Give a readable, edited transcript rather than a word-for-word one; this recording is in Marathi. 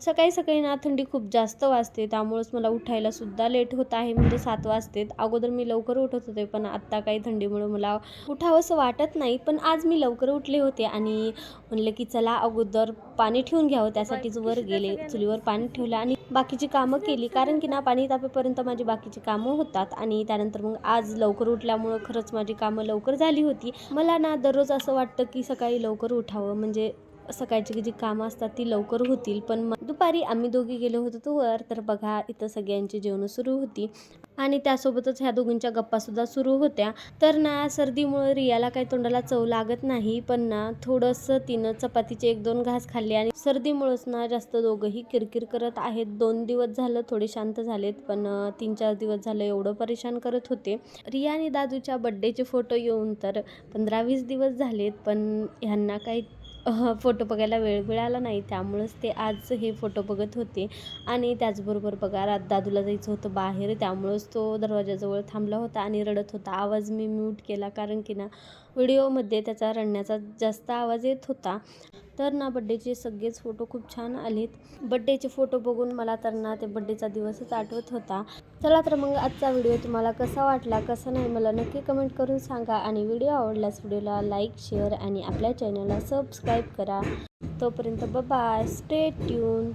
सकाळी सकाळी ना थंडी खूप जास्त वाजते, त्यामुळेच मला उठायला सुद्धा लेट होत आहे. म्हणजे 7 वाजतेत. अगोदर मी लवकर उठत होते, पण आत्ता काही थंडीमुळे मला उठावंसं वाटत नाही. पण आज मी लवकर उठले होते आणि म्हणलं की चला अगोदर पाणी ठेवून घ्यावं. त्यासाठीच वर गेले, चुलीवर पाणी ठेवलं आणि बाकीची कामं केली. कारण की ना पाणी तापेपर्यंत माझी बाकीची कामं होतात आणि त्यानंतर मग आज लवकर उठल्यामुळं खरंच माझी कामं लवकर झाली होती. मला ना दररोज असं वाटतं की सकाळी लवकर उठावं, म्हणजे सकाळची जी कामं असतात ती लवकर होतील. पण दुपारी आम्ही दोघी गेलो होतो तो वर, तर बघा इथं सगळ्यांची जेवणं सुरू होती आणि त्यासोबतच ह्या दोघींच्या गप्पासुद्धा सुरू होत्या. तर ना सर्दीमुळे रियाला काही तोंडाला चव लागत नाही, पण ना थोडंसं तिनं चपातीचे 1-2 घास खाल्ले आणि सर्दीमुळेच ना जास्त दोघंही किरकिर करत आहेत. 2 दिवस झालं थोडे शांत झालेत, पण 3-4 दिवस झालं एवढं परेशान करत होते. रिया आणि दादूच्या बड्डेचे फोटो येऊन तर 15-20 दिवस झालेत, पण ह्यांना काही फोटो बघायला वेळ मिळाला नाही. त्यामुळेच ते आज हे फोटो बघत होते आणि त्याचबरोबर बघा दादूला जायचं होतं बाहेर, त्यामुळेच तो दरवाजाजवळ थांबला होता आणि रडत होता. आवाज मी म्यूट केला कारण की ना व्हिडिओमध्ये त्याचा रडण्याचा जास्त आवाज येत होता. तर ना बड्डेचे सगळेच फोटो खूप छान आलेत. बड्डेचे फोटो बघून मला तर ना ते बड्डेचा दिवसच आठवत होता. चला तर मग आजचा व्हिडिओ तुम्हाला कसा वाटला, कसा नाही मला नक्की कमेंट करून सांगा आणि व्हिडिओ आवडल्यास व्हिडिओला लाईक, शेअर आणि आपल्या चॅनलला सबस्क्राईब करा. तोपर्यंत बाय, स्टे ट्यून.